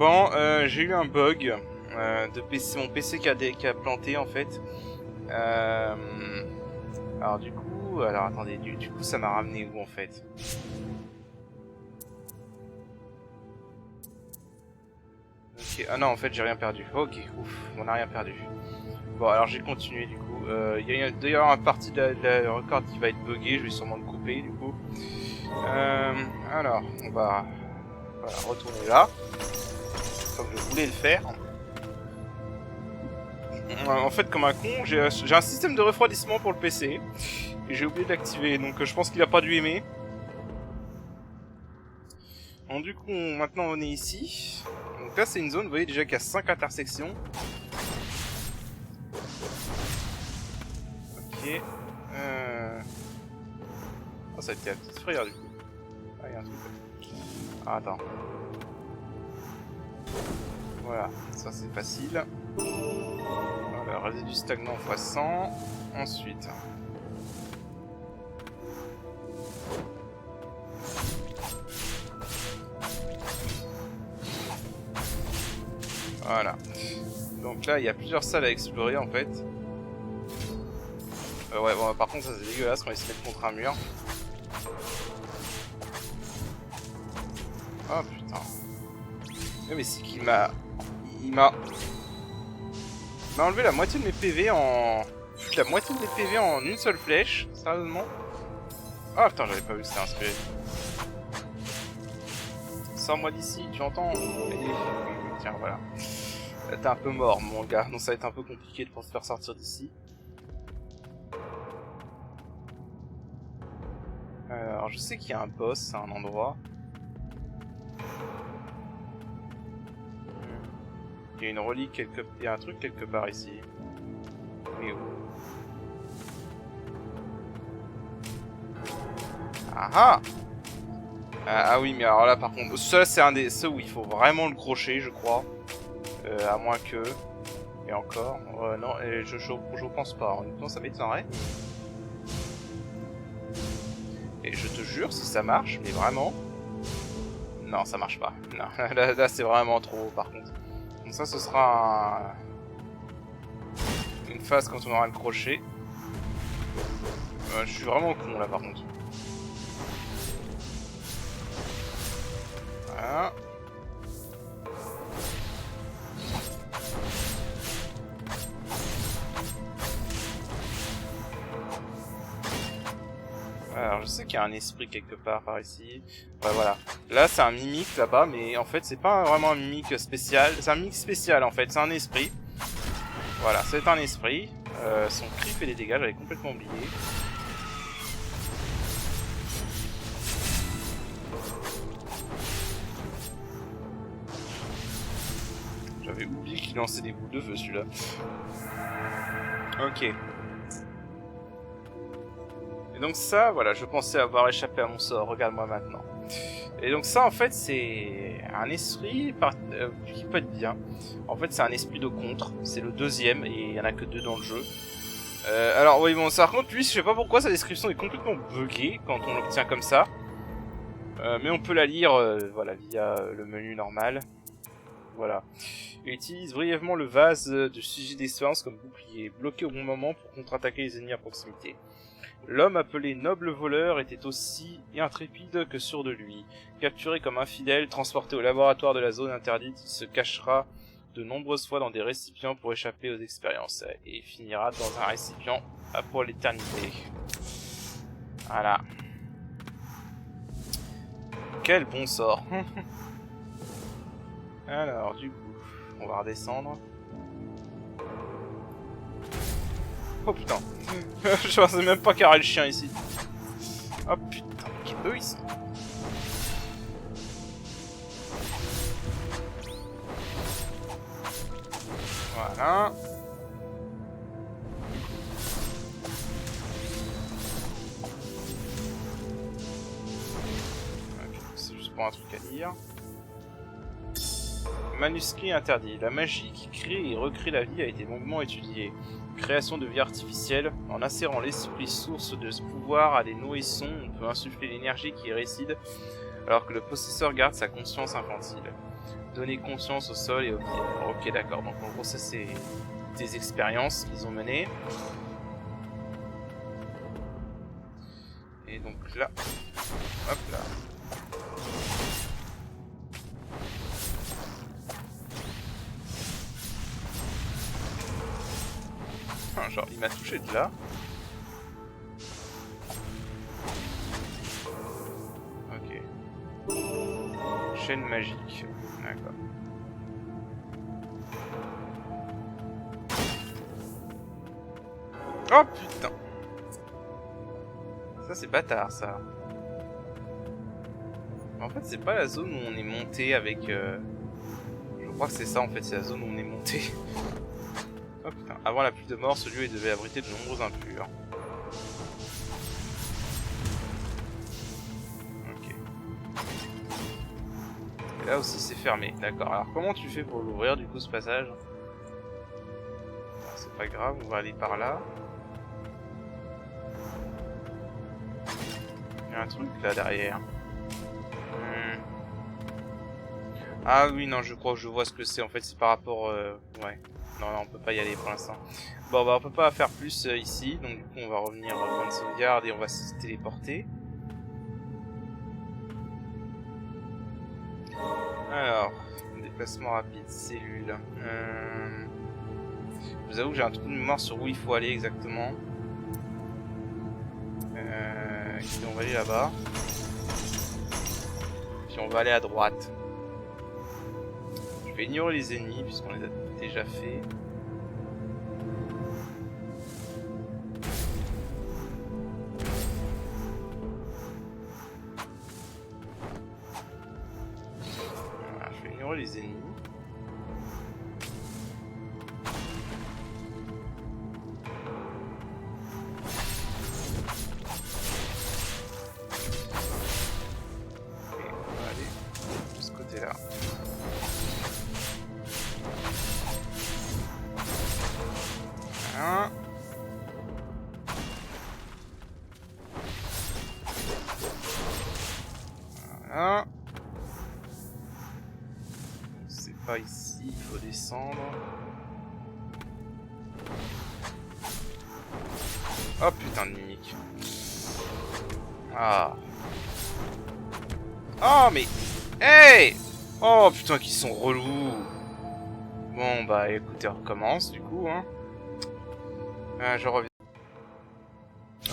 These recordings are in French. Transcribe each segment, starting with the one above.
Bon, j'ai eu un bug de PC, mon PC qui a planté en fait. Alors du coup, attendez, du coup ça m'a ramené où en fait? Ok, ah non en fait j'ai rien perdu. Ok, ouf, on n'a rien perdu. Bon alors j'ai continué du coup. Il y a d'ailleurs une partie de la record qui va être buggée, je vais sûrement le couper du coup. Alors, on va voilà, retourner là, comme je voulais le faire. En fait, comme un con, j'ai un système de refroidissement pour le PC et j'ai oublié de l'activer, donc je pense qu'il a pas dû aimer. Donc du coup, maintenant on est ici. Donc là, c'est une zone, vous voyez déjà qu'il y a 5 intersections. Ok. Oh, ça a été la petite frayeur du coup. Ah, il y a un truc. Ah, attends. Voilà, ça c'est facile. Voilà, résidu stagnant x 100. Ensuite. Voilà. Donc là, il y a plusieurs salles à explorer en fait. Ouais, bon, par contre, ça c'est dégueulasse quand ils se mettent contre un mur. Oh putain. Mais c'est qu'il m'a... Il m'a enlevé la moitié de mes PV en... La moitié de mes PV en une seule flèche. Sérieusement. Ah putain, j'avais pas vu que c'était inspiré. Sors-moi d'ici, tu entends? Tiens, voilà. T'es un peu mort, mon gars. Donc ça va être un peu compliqué de te faire sortir d'ici. Alors, je sais qu'il y a un boss à un endroit. Il y a une relique quelque... Il y a un truc quelque part ici. Mais où? Ah ah oui, mais alors là par contre, ça c'est un des ceux où il faut vraiment le crocher, je crois. À moins que... Et encore... non, je pense pas. Honnêtement, ça m'étonnerait. Et je te jure, si ça marche, mais vraiment... Non, ça marche pas. Non, là c'est vraiment trop, par contre. Donc ça, ce sera une phase quand on aura le crochet. Je suis vraiment con, là, par contre. Voilà. Alors je sais qu'il y a un esprit quelque part par ici. Ouais voilà. Là c'est un mimique là-bas, mais en fait c'est pas vraiment un mimique spécial. C'est un mimique spécial en fait, c'est un esprit. Voilà, c'est un esprit. Son cri fait des dégâts, j'avais complètement oublié. J'avais oublié qu'il lançait des boules de feu celui-là. Ok. Et donc ça, voilà, je pensais avoir échappé à mon sort, regarde-moi maintenant. Et donc ça, en fait, c'est un esprit qui peut être bien. En fait, c'est un esprit de contre, c'est le deuxième, et il y en a que 2 dans le jeu. Alors oui, bon, ça, par contre, lui, je sais pas pourquoi, sa description est complètement buggée quand on l'obtient comme ça. Mais on peut la lire, voilà, via le menu normal. Voilà. Il utilise brièvement le vase de sujet d'expérience comme bouclier, bloqué au bon moment pour contre-attaquer les ennemis à proximité. L'homme appelé noble voleur était aussi intrépide que sûr de lui. Capturé comme infidèle, transporté au laboratoire de la zone interdite, il se cachera de nombreuses fois dans des récipients pour échapper aux expériences et finira dans un récipient pour l'éternité. Voilà. Quel bon sort. Alors du coup, on va redescendre. Oh putain. Je pensais même pas carrer le chien ici. Oh putain, eux ils sont... Voilà. C'est juste pour un truc à dire. Manuscrit interdit. La magie qui crée et recrée la vie a été longuement étudiée. Création de vie artificielle. En insérant l'esprit source de ce pouvoir à des nourrissons, on peut insuffler l'énergie qui réside alors que le possesseur garde sa conscience infantile. Donner conscience au sol et au pied. Ok, d'accord. Donc en gros, ça c'est des expériences qu'ils ont menées. Et donc là, hop là. Genre, il m'a touché de là. Ok. Chaîne magique. D'accord. Oh putain. Ça c'est bâtard ça. En fait c'est pas la zone où on est monté avec... Je crois que c'est ça en fait, c'est la zone où on est monté. Oh putain. Avant la pluie de mort, ce lieu devait abriter de nombreux impurs. Ok. Et là aussi c'est fermé, d'accord. Alors comment tu fais pour l'ouvrir du coup ce passage? C'est pas grave, on va aller par là. Il y a un truc là derrière. Ah oui, non, je crois que je vois ce que c'est. En fait, c'est par rapport... Ouais. Non, non, on peut pas y aller pour l'instant. Bon, bah, on peut pas faire plus ici. Donc, du coup, on va revenir au point de sauvegarde et on va se téléporter. Alors, déplacement rapide, cellule. Je vous avoue que j'ai un trou de mémoire sur où il faut aller exactement. Ici, on va aller là-bas. Puis on va aller à droite. Je vais ignorer les ennemis puisqu'on les a déjà fait. Voilà, je vais ignorer les ennemis. Et on va aller de ce côté-là. Voilà. Voilà. C'est pas ici, il faut descendre. Oh putain de mimique. Ah. Oh mais... Hey! Oh putain qu'ils sont relous. Bon bah écoutez, on recommence du coup hein. Je reviens.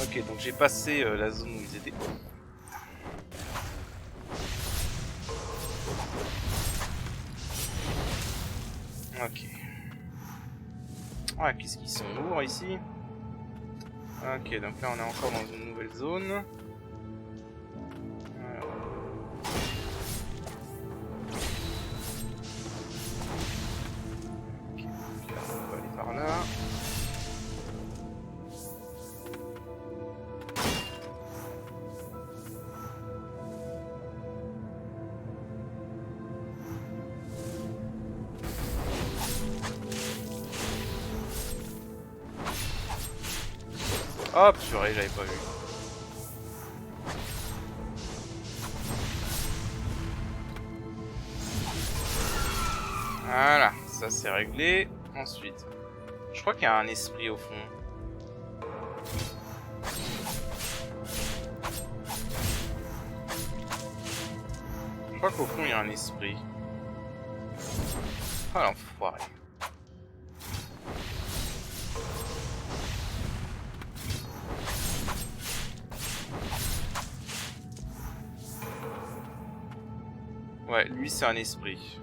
Ok, donc j'ai passé la zone où ils étaient. Ok. Ah, qu'est-ce qu'ils sont lourds ici. Ok, donc là on est encore dans une nouvelle zone. Ok, on va aller par là. Hop, purée, j'avais pas vu. Voilà, ça c'est réglé. Ensuite, je crois qu'il y a un esprit au fond. Je crois qu'au fond il y a un esprit. Ah l'enfoiré. Ouais, lui c'est un esprit.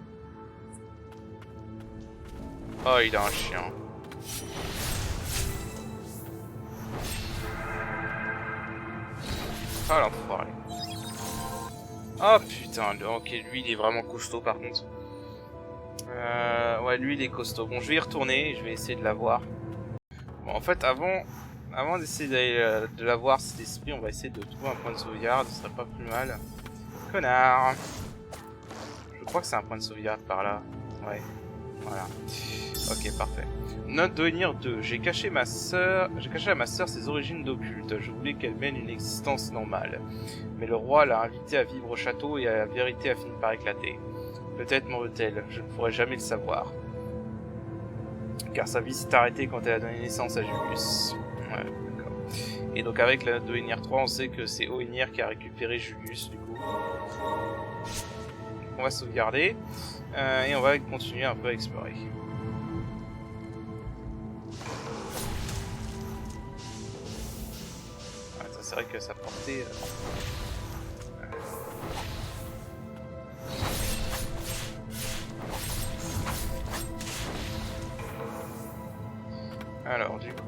Oh, il a un chien. Ah l'enfoiré. Oh putain, ok, lui il est vraiment costaud par contre. Ouais, lui il est costaud. Bon, je vais y retourner, je vais essayer de l'avoir. Bon, en fait, avant d'essayer de l'avoir cet esprit, on va essayer de trouver un point de sauvegarde, ce serait pas plus mal. Connard. Je crois que c'est un point de sauvegarde par là. Ouais, voilà. Ok, parfait. Note Devenir 2. J'ai caché à ma sœur ses origines d'occulte. Je voulais qu'elle mène une existence normale. Mais le roi l'a invitée à vivre au château et la vérité a fini par éclater. Peut-être mourut-elle, je ne pourrai jamais le savoir. Car sa vie s'est arrêtée quand elle a donné naissance à Julius. Ouais, d'accord. Et donc avec la note de Oenir 3, on sait que c'est Oenir qui a récupéré Julius, du coup. On va sauvegarder, et on va continuer un peu à explorer. Ah, c'est vrai que ça portait... Alors, du coup...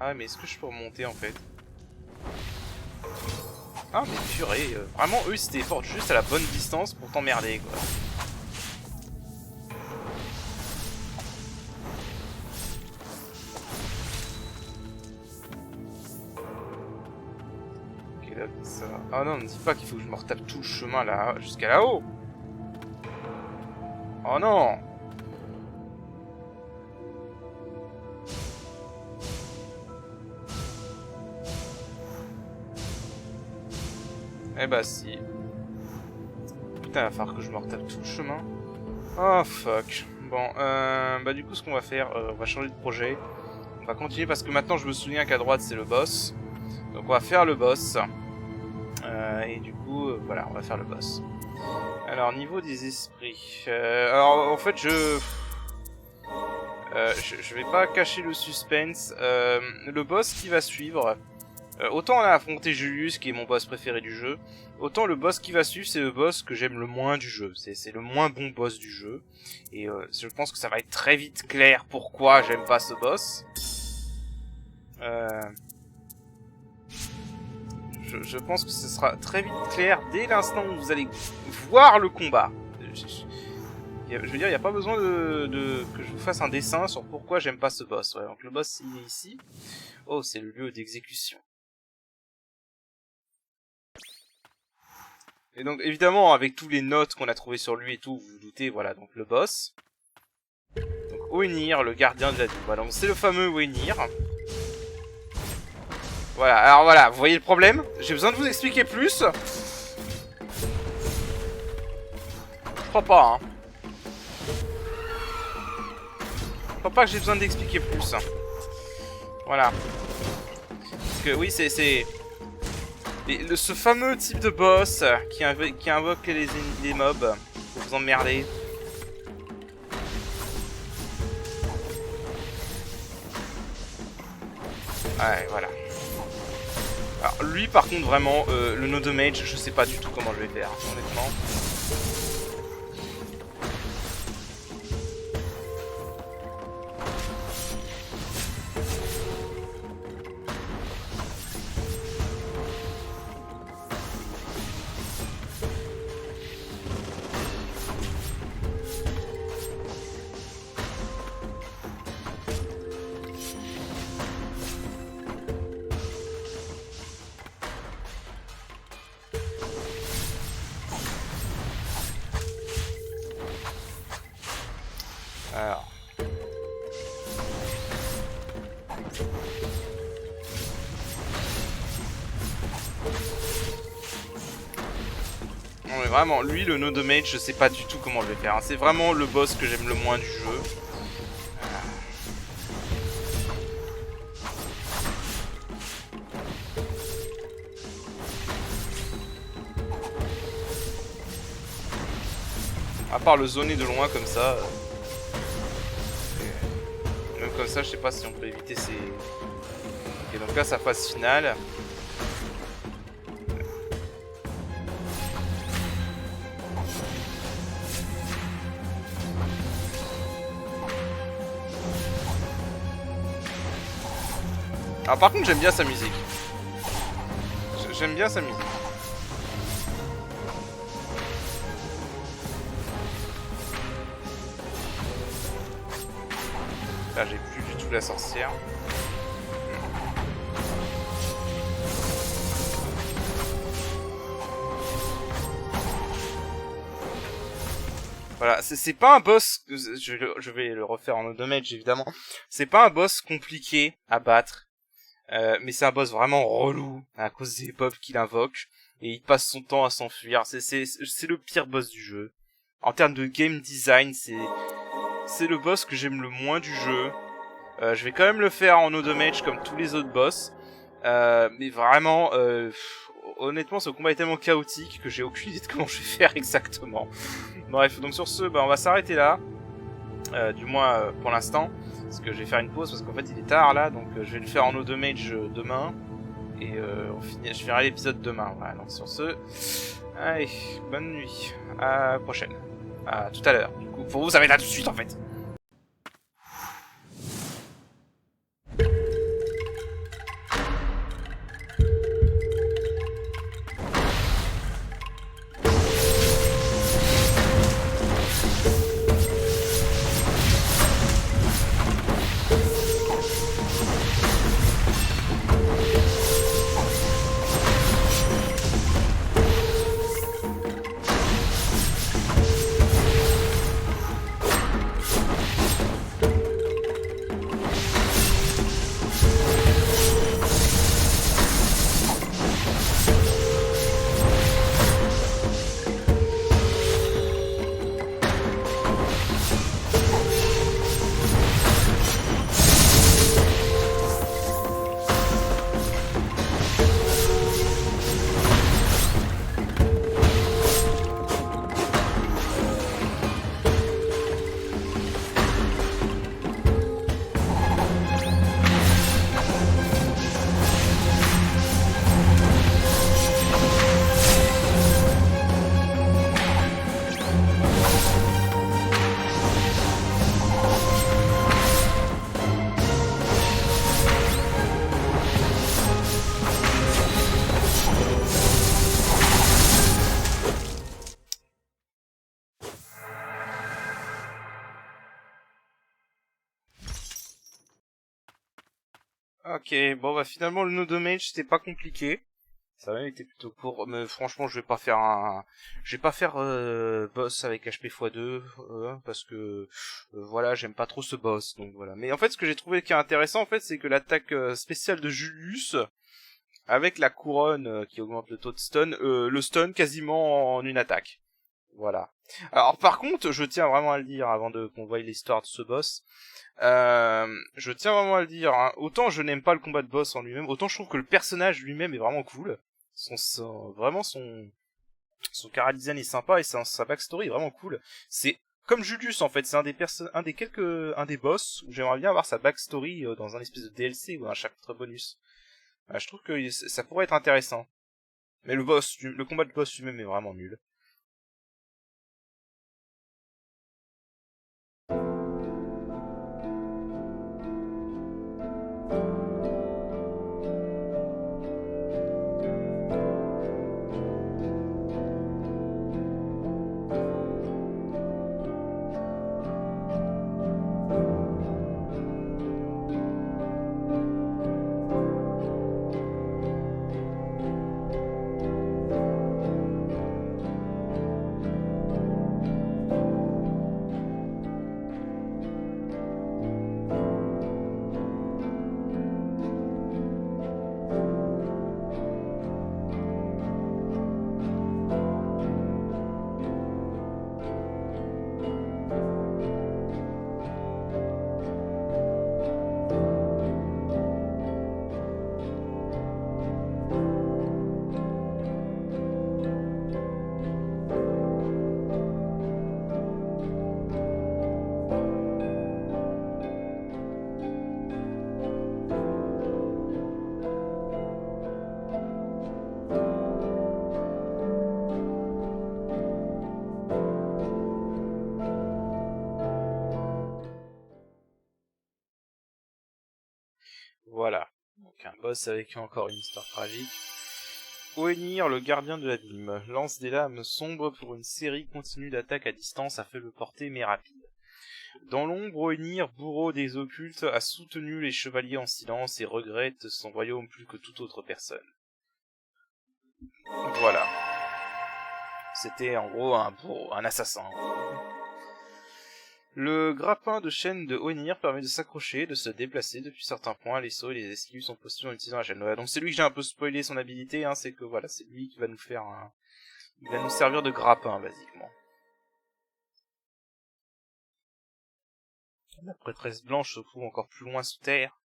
Ah, mais est-ce que je peux remonter, en fait? Ah, mais purée, vraiment, eux, c'était fort juste à la bonne distance pour t'emmerder, quoi. Ok, là, ça... Ah non, ne dis pas qu'il faut que je me retape tout le chemin, là, jusqu'à là-haut. Oh non! Eh bah si. Putain, il va falloir que je me retape tout le chemin. Oh fuck. Bon, bah du coup ce qu'on va faire, on va changer de projet. On va continuer parce que maintenant je me souviens qu'à droite c'est le boss. Donc on va faire le boss. Et du coup, voilà, on va faire le boss. Alors, niveau des esprits... alors en fait je vais pas cacher le suspense. Le boss qui va suivre... autant on a affronté Julius qui est mon boss préféré du jeu, autant le boss qui va suivre c'est le boss que j'aime le moins du jeu, c'est le moins bon boss du jeu, et je pense que ça va être très vite clair pourquoi j'aime pas ce boss. Je pense que ce sera très vite clair dès l'instant où vous allez voir le combat. Je veux dire, il n'y a pas besoin que je vous fasse un dessin sur pourquoi j'aime pas ce boss. Ouais, donc le boss il est ici. Oh, c'est le lieu d'exécution. Et donc évidemment avec tous les notes qu'on a trouvées sur lui et tout, vous vous doutez, voilà, donc le boss. Donc Oenir, le gardien de la ville. Voilà, donc c'est le fameux Oenir. Voilà, alors voilà, vous voyez le problème? J'ai besoin de vous expliquer plus? Je crois pas, hein. Je crois pas que j'ai besoin d'expliquer plus. Voilà. Parce que oui, c'est... ce fameux type de boss qui invoque les mobs pour vous emmerder. Ouais, voilà. Alors lui par contre vraiment, le no damage, je sais pas du tout comment je vais faire, honnêtement. Alors. Non mais vraiment, lui le no damage, je sais pas du tout comment je vais faire. C'est vraiment le boss que j'aime le moins du jeu. À part le zoner de loin comme ça. Même comme ça, je sais pas si on peut éviter ces... Ok, donc là, sa phase finale. Alors par contre, j'aime bien sa musique. J'aime bien sa musique. Là, j'ai plus du tout la sorcière. Voilà, c'est pas un boss, je vais le refaire en no damage évidemment, c'est pas un boss compliqué à battre, mais c'est un boss vraiment relou à cause des pop qu'il invoque, et il passe son temps à s'enfuir, c'est le pire boss du jeu. En termes de game design, c'est le boss que j'aime le moins du jeu. Je vais quand même le faire en no damage comme tous les autres boss. Mais vraiment, honnêtement, ce combat est tellement chaotique que j'ai aucune idée de comment je vais faire exactement. Bref, donc sur ce, on va s'arrêter là. Du moins pour l'instant. Parce que je vais faire une pause parce qu'en fait il est tard là. Donc je vais le faire en no damage demain. Et je finirai l'épisode demain. Voilà, donc sur ce, allez, bonne nuit. À la prochaine. À tout à l'heure. Du coup, pour vous, ça va être là tout de suite en fait. Ok, finalement le no damage c'était pas compliqué. Ça a même été plutôt court, mais franchement je vais pas faire boss avec HP x2 parce que voilà, j'aime pas trop ce boss, donc voilà. Mais en fait ce que j'ai trouvé qui est intéressant en fait c'est que l'attaque spéciale de Julius avec la couronne qui augmente le taux de stun, le stun quasiment en une attaque. Voilà. Alors par contre, je tiens vraiment à le dire avant de qu'on voie l'histoire de ce boss. Je tiens vraiment à le dire, hein. Autant je n'aime pas le combat de boss en lui-même, autant je trouve que le personnage lui-même est vraiment cool. Vraiment son chara design est sympa et sa backstory est vraiment cool. C'est comme Julius en fait, c'est un des boss où j'aimerais bien avoir sa backstory dans un espèce de DLC ou un chapitre bonus. Je trouve que ça pourrait être intéressant. Mais le combat de boss lui-même est vraiment nul. Voilà. Donc un boss avec encore une histoire tragique. Oenir, le gardien de l'abîme, lance des lames sombres pour une série continue d'attaques à distance à faible portée mais rapide. Dans l'ombre, Oenir, bourreau des occultes, a soutenu les chevaliers en silence et regrette son royaume plus que toute autre personne. Voilà. C'était en gros un assassin. Le grappin de chaîne de Oenir permet de s'accrocher, de se déplacer depuis certains points. Les sauts et les esquives sont possibles en utilisant la chaîne. Ouais, donc c'est lui que j'ai un peu spoilé son habilité, hein, c'est que voilà, c'est lui qui va nous faire il va nous servir de grappin, basiquement. La prêtresse blanche se trouve encore plus loin sous terre.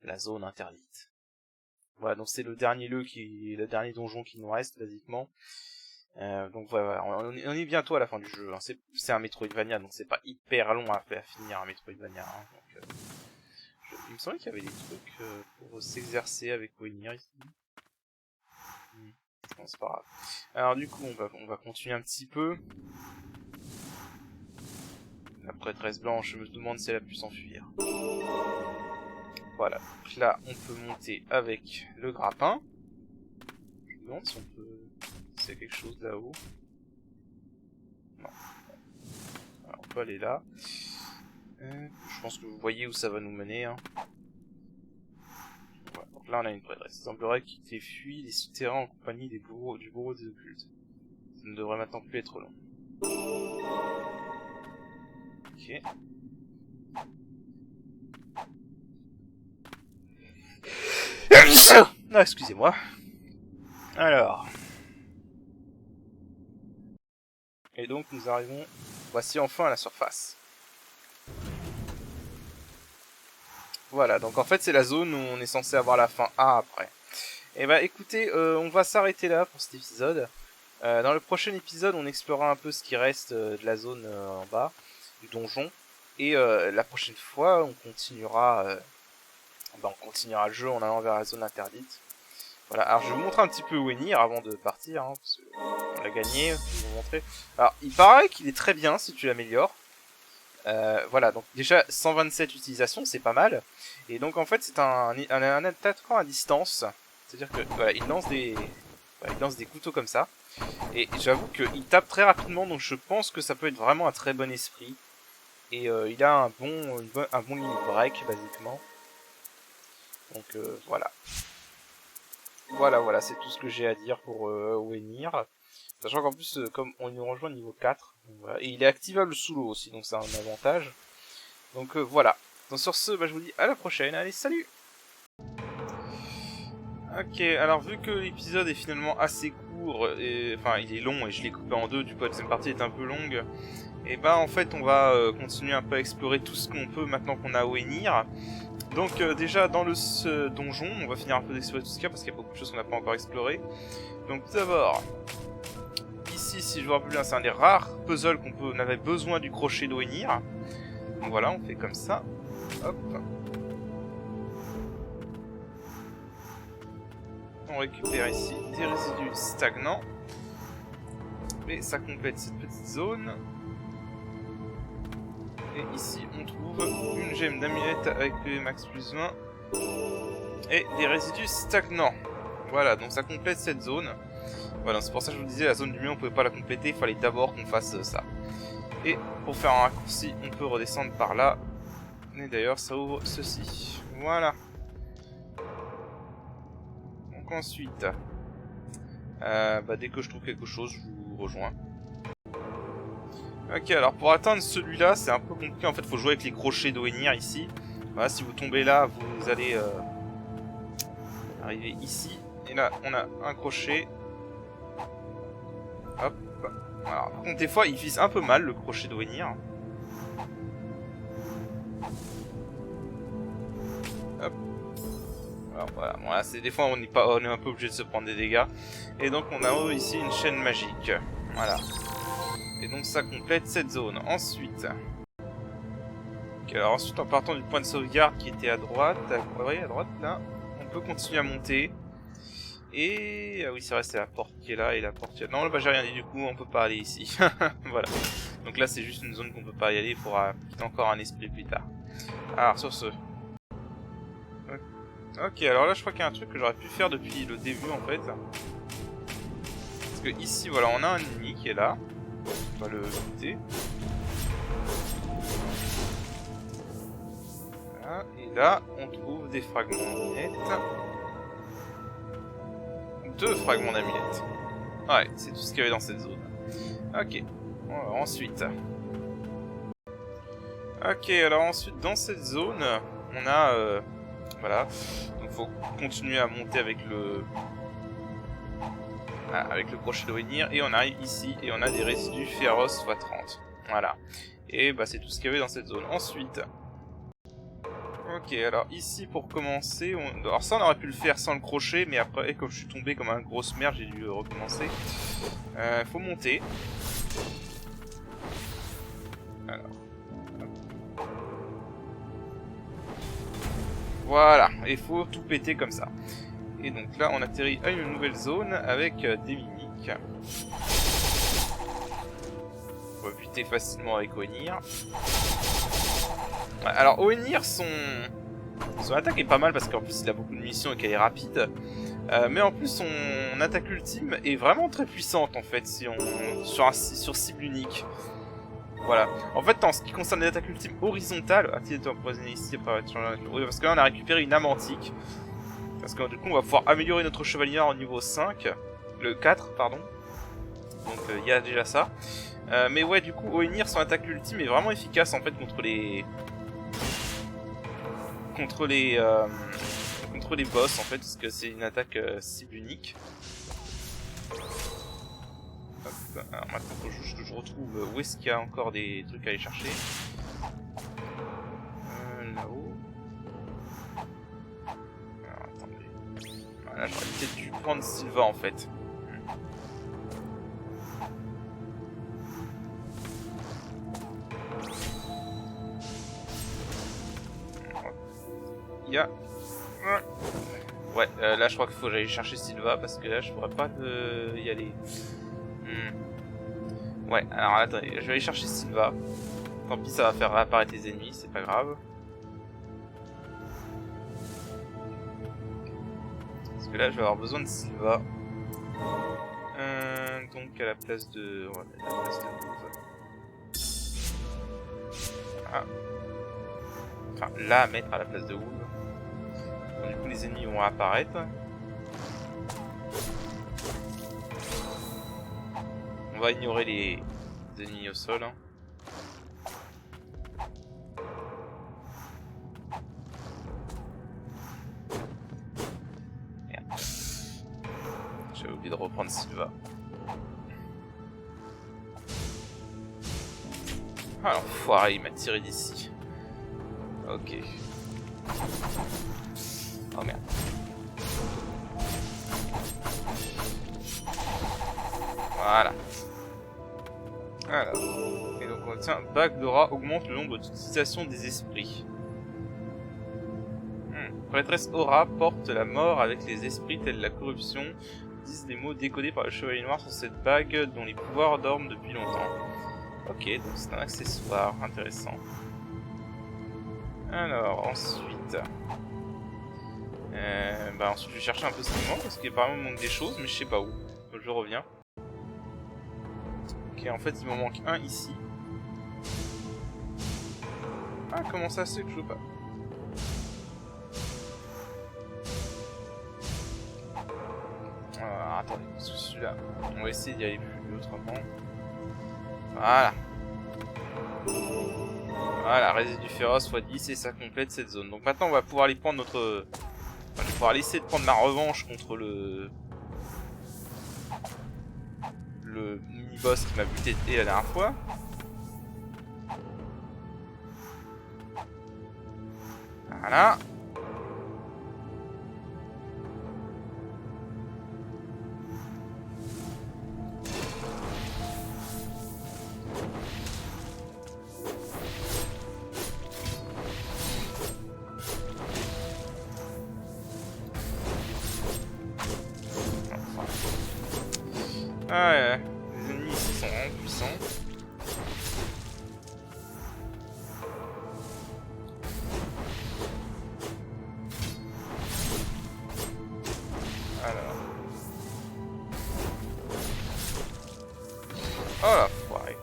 La zone interdite. Voilà, donc c'est le dernier le dernier donjon qui nous reste, basiquement. Donc voilà, on est bientôt à la fin du jeu. Hein. C'est un Metroidvania, donc c'est pas hyper long à finir un Metroidvania. Hein. Donc, il me semblait qu'il y avait des trucs pour s'exercer avec Wenir ici. Bon, c'est pas grave. Alors du coup, on va continuer un petit peu. La prêtresse blanche, je me demande si elle a pu s'enfuir. Voilà, donc là, on peut monter avec le grappin. Je me demande si on peut... C'est quelque chose là-haut. Non. Alors, on peut aller là. Je pense que vous voyez où ça va nous mener. Hein. Voilà, donc là, on a une prêtresse. Il semblerait qu'il ait fui les souterrains en compagnie du bourreau des occultes. Ça ne devrait maintenant plus être long. Ok. Ah, excusez-moi. Alors. Et donc nous arrivons, voici enfin à la surface. Voilà, donc en fait c'est la zone où on est censé avoir la fin A après. Et bah écoutez, on va s'arrêter là pour cet épisode. Dans le prochain épisode, on explorera un peu ce qui reste de la zone en bas, du donjon. Et la prochaine fois, on continuera le jeu en allant vers la zone interdite. Voilà, alors je vais vous montrer un petit peu Wenir avant de partir, hein, parce qu'on l'a gagné, je vais vous montrer. Alors, il paraît qu'il est très bien si tu l'améliores. Voilà, donc déjà 127 utilisations, c'est pas mal. Et donc en fait c'est un attaquant à distance. C'est-à-dire que voilà, il lance des couteaux comme ça. Et j'avoue qu'il tape très rapidement, donc je pense que ça peut être vraiment un très bon esprit. Et il a un bon limit break, basiquement. Donc voilà. Voilà, c'est tout ce que j'ai à dire pour Wenir. Sachant qu'en plus, comme on nous rejoint niveau 4, voilà. Et il est activable sous l'eau aussi, donc c'est un avantage. Donc voilà. Donc sur ce, je vous dis à la prochaine. Allez, salut! Ok, alors vu que l'épisode est finalement assez court, enfin il est long et je l'ai coupé en deux, du coup la deuxième partie est un peu longue, et en fait on va continuer un peu à explorer tout ce qu'on peut maintenant qu'on a Wenir. Donc déjà dans ce donjon, on va finir un peu d'explorer tout ce qu'il y a parce qu'il y a beaucoup de choses qu'on n'a pas encore explorées. Donc tout d'abord, ici si je vous rappelle bien, c'est un des rares puzzles on avait besoin du crochet de Wenir. Donc voilà, on fait comme ça. Hop. On récupère ici des résidus stagnants. Et ça complète cette petite zone. Et ici on trouve une gemme d'amulette avec PV-Max plus 20. Et des résidus stagnants. Voilà, donc ça complète cette zone. Voilà, c'est pour ça que je vous disais, la zone du milieu on pouvait pas la compléter, il fallait d'abord qu'on fasse ça. Et pour faire un raccourci, on peut redescendre par là. Et d'ailleurs ça ouvre ceci. Voilà. Donc ensuite, dès que je trouve quelque chose, je vous rejoins. Ok, alors pour atteindre celui-là, c'est un peu compliqué. En fait, il faut jouer avec les crochets de Wenir ici. Voilà, si vous tombez là, vous allez arriver ici. Et là, on a un crochet. Hop. Alors, par contre, des fois, il vise un peu mal le crochet de Wenir. Hop. Alors voilà, bon, là, des fois on est un peu obligé de se prendre des dégâts. Et donc on a ici une chaîne magique. Voilà. Et donc ça complète cette zone. Ensuite. Okay, alors ensuite en partant du point de sauvegarde qui était à droite, à droite là, on peut continuer à monter. Et ah oui c'est vrai, c'est la porte qui est là et la porte qui est là. Non là j'ai rien dit du coup, on peut pas aller ici. Voilà. Donc là c'est juste une zone qu'on peut pas y aller, il faudra encore un esprit plus tard. Alors sur ce. Ok, alors là je crois qu'il y a un truc que j'aurais pu faire depuis le début en fait. Parce que ici voilà, on a un ennemi qui est là. On va le buter. Voilà, et là on trouve des fragments d'amulettes. 2 fragments d'amulettes. Ouais, c'est tout ce qu'il y avait dans cette zone. Ok, alors, ensuite. Ok, alors ensuite dans cette zone, on a... voilà, donc faut continuer à monter avec le crochet de Wenir et on arrive ici et on a des résidus féroces x30. Voilà. Et bah c'est tout ce qu'il y avait dans cette zone. Ensuite... Ok, alors ici pour commencer, alors ça on aurait pu le faire sans le crochet, mais après comme je suis tombé comme un grosse merde, j'ai dû recommencer. Faut monter. Alors. Voilà, et faut tout péter comme ça. Et donc là on atterrit à une nouvelle zone avec des mimiques. On va buter facilement avec Oenir. Alors Oenir, son attaque est pas mal parce qu'en plus il a beaucoup de munitions et qu'elle est rapide. Mais en plus son attaque ultime est vraiment très puissante en fait si on sur cible unique. Voilà. En fait en ce qui concerne les attaques ultimes horizontales, attends, empoisonné ici après oui, parce que là on a récupéré une âme antique. Parce que du coup on va pouvoir améliorer notre chevalier au niveau 5, le 4 pardon. Donc il y a déjà ça. Mais ouais, du coup Oenir, son attaque ultime est vraiment efficace en fait contre les boss en fait, parce que c'est une attaque cible unique. Hop, alors maintenant faut juste que je retrouve où est-ce qu'il y a encore des trucs à aller chercher. Là-haut. Alors attendez. Voilà, j'aurais peut-être dû prendre Sylva en fait. Il y a... Ouais, là je crois qu'il faut que j'aille chercher Sylva parce que là je pourrais pas y aller. Ouais, alors attendez, je vais aller chercher Sylva. Tant pis, ça va faire réapparaître les ennemis, c'est pas grave. Parce que là je vais avoir besoin de Sylva. Donc à la place de... On va mettre à la place de... Ah. Enfin, là à mettre à la place de Wolf. Du coup les ennemis vont apparaître. On va ignorer les ennemis au sol. Hein. Merde. J'ai oublié de reprendre Sylva. Ah l'enfoiré, il m'a tiré d'ici. Ok. Oh merde. Voilà. Alors. Et donc on tient, bague d'aura augmente le nombre d'utilisations des esprits. Prêtresse aura porte la mort avec les esprits tels la corruption, disent des mots décodés par le chevalier noir sur cette bague dont les pouvoirs dorment depuis longtemps. Ok, donc c'est un accessoire intéressant. Alors ensuite... ensuite je vais chercher un peu ce qui manque parce qu'apparemment il manque des choses mais je sais pas où. Donc je reviens. Ok, en fait il m'en manque un ici. Ah, comment ça c'est que je veux pas? Attendez, parce que celui-là, on va essayer d'y aller plus autrement. Voilà. Voilà, résidu féroce x10 et ça complète cette zone. Donc maintenant on va pouvoir aller prendre notre... Enfin, je vais pouvoir aller essayer de prendre ma revanche contre le mini-boss qui m'a buté la dernière fois. Voilà. Ah ouais, les ennemis ici sont vraiment puissants. Alors. Oh la foirée.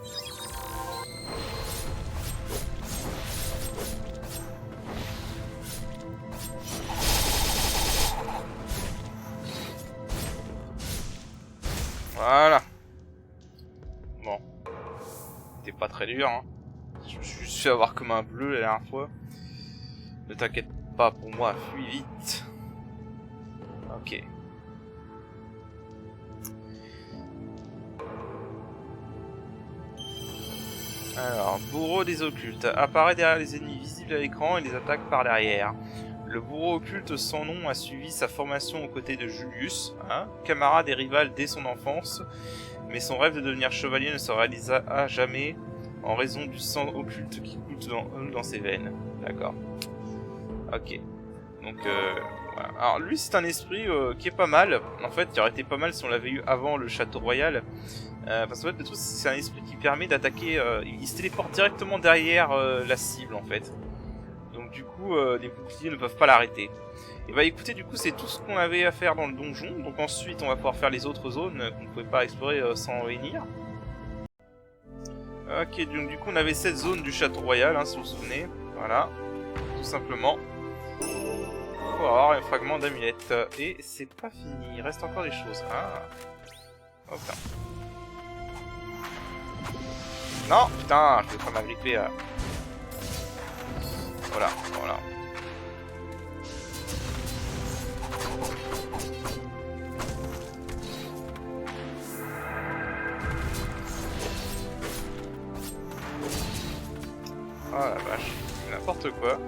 Voilà. Bon. C'était pas très dur, hein. Je me suis juste fait avoir comme un bleu la dernière fois. Ne t'inquiète pas pour moi, fuis vite. Ok. Alors, bourreau des occultes. Apparaît derrière les ennemis visibles à l'écran et les attaque par derrière. Le bourreau occulte sans nom a suivi sa formation aux côtés de Julius, hein, camarade et rival dès son enfance, mais son rêve de devenir chevalier ne se réalisa à jamais en raison du sang occulte qui coule dans ses veines. D'accord. Ok. Donc, voilà. Alors lui c'est un esprit qui est pas mal. En fait, il aurait été pas mal si on l'avait eu avant le château royal. Parce qu'en fait, le truc, c'est un esprit qui permet d'attaquer. Il se téléporte directement derrière la cible en fait. Donc du coup, les boucliers ne peuvent pas l'arrêter. Et bah écoutez, du coup, c'est tout ce qu'on avait à faire dans le donjon. Donc ensuite, on va pouvoir faire les autres zones qu'on ne pouvait pas explorer sans venir. Ok, donc du coup, on avait cette zone du château royal, hein, si vous vous souvenez. Voilà, tout simplement. On va avoir un fragment d'amulette. Et c'est pas fini, il reste encore des choses. Ah. Oh putain. Non, putain, je vais pas m'agripper à... Voilà, voilà. Oh la vache, n'importe quoi.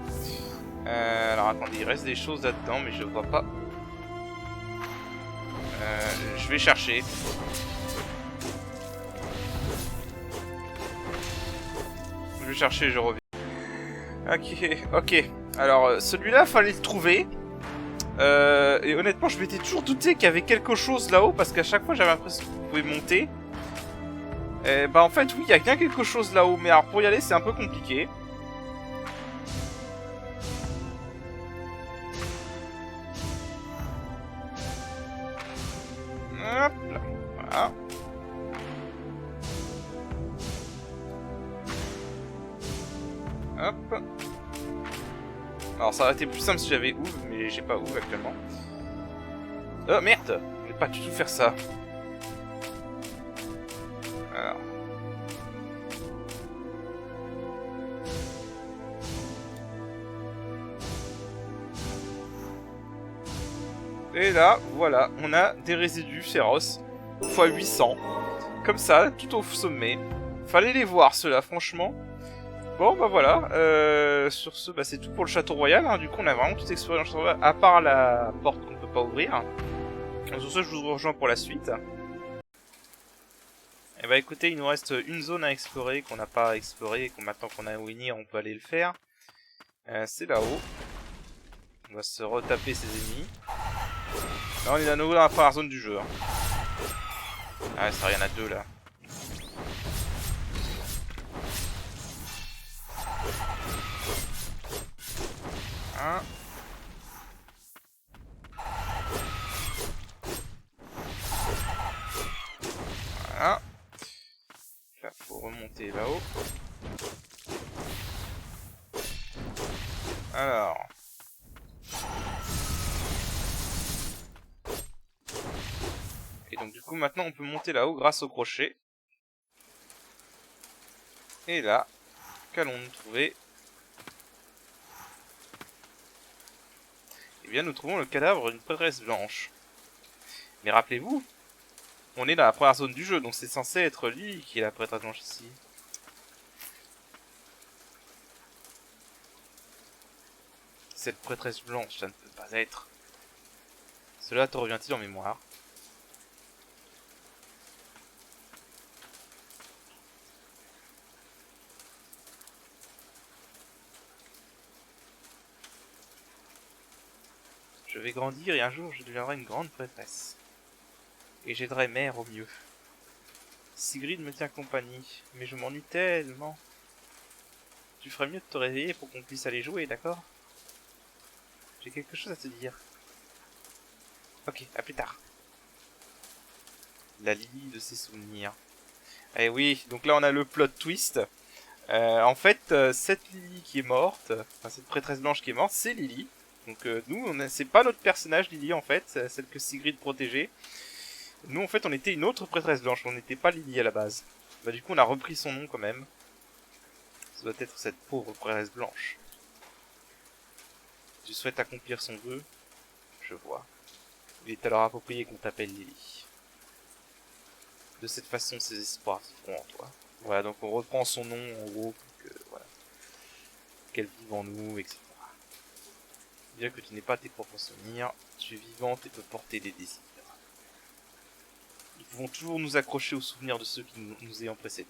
Alors attendez, il reste des choses là-dedans, mais je vois pas. Je vais chercher. Je vais chercher et je reviens. Ok. Alors, celui-là, fallait le trouver. Et honnêtement, je m'étais toujours douté qu'il y avait quelque chose là-haut, parce qu'à chaque fois, j'avais l'impression que vous pouvez monter. Et bah en fait, oui, il y a bien quelque chose là-haut, mais alors pour y aller, c'est un peu compliqué. Hop là, voilà. Hop. Alors ça aurait été plus simple si j'avais ouvre, mais j'ai pas ouvre actuellement. Oh merde, je vais pas du tout faire ça. Alors. Et là, voilà, on a des résidus féroces x 800. Comme ça, tout au sommet. Fallait les voir ceux-là, franchement. Bon, bah voilà. Sur ce, bah, c'est tout pour le château royal. Hein. Du coup, on a vraiment tout exploré dans le château royal, à part la porte qu'on ne peut pas ouvrir. Sur ce, je vous rejoins pour la suite. Et bah écoutez, il nous reste une zone à explorer qu'on n'a pas explorée et qu'on maintenant qu'on a Winnie, on peut aller le faire. C'est là-haut. On va se retaper ses ennemis. Là, on est à nouveau dans la première zone du jeu. Hein. Ah ouais, ça rien à deux là. Hein. Voilà. Là, faut remonter là-haut. Alors. Et donc du coup maintenant on peut monter là-haut grâce au crochet. Et là, qu'allons-nous trouver? Eh bien nous trouvons le cadavre d'une prêtresse blanche. Mais rappelez-vous, on est dans la première zone du jeu, donc c'est censé être lui qui est la prêtresse blanche ici. Cette prêtresse blanche, ça ne peut pas être. Cela te revient-il en mémoire? Je vais grandir et un jour je deviendrai une grande prêtresse. Et j'aiderai mère au mieux. Sigrid me tient compagnie, mais je m'ennuie tellement. Tu ferais mieux de te réveiller pour qu'on puisse aller jouer, d'accord? J'ai quelque chose à te dire. Ok, à plus tard. La Lily de ses souvenirs. Eh oui, donc là on a le plot twist. En fait, cette Lily qui est morte, enfin cette prêtresse blanche qui est morte, c'est Lily. Donc nous, c'est pas notre personnage Lily en fait, celle que Sigrid protégeait. Nous en fait on était une autre prêtresse blanche, on n'était pas Lily à la base. Bah du coup on a repris son nom quand même. Ça doit être cette pauvre prêtresse blanche. Tu souhaites accomplir son vœu? Je vois. Il est alors approprié qu'on t'appelle Lily. De cette façon, ses espoirs vivront en toi. Voilà, donc on reprend son nom en gros, voilà, qu'elle vive en nous, etc. Bien que tu n'aies pas tes propres souvenirs, tu es vivante et peux porter des désirs. Nous pouvons toujours nous accrocher aux souvenirs de ceux qui nous ayant précédés.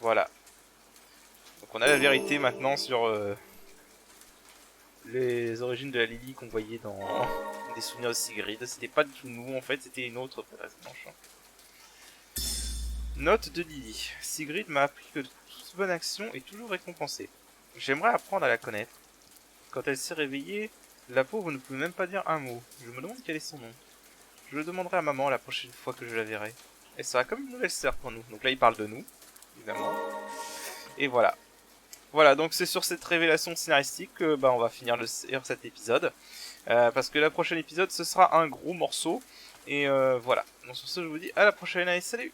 Voilà. Donc on a la vérité maintenant sur les origines de la Lily qu'on voyait dans des souvenirs de Sigrid. C'était pas du tout nous en fait, c'était une autre prêtresse blanche. Note de Lily. Sigrid m'a appris que toute bonne action est toujours récompensée. J'aimerais apprendre à la connaître. Quand elle s'est réveillée, la pauvre ne pouvait même pas dire un mot. Je me demande quel est son nom. Je le demanderai à maman la prochaine fois que je la verrai. Elle sera comme une nouvelle sœur pour nous. Donc là il parle de nous, évidemment. Et voilà. Voilà, donc c'est sur cette révélation scénaristique que on va finir cet épisode. Parce que la prochaine épisode, ce sera un gros morceau. Et voilà. Donc sur ce, je vous dis à la prochaine. Allez, salut.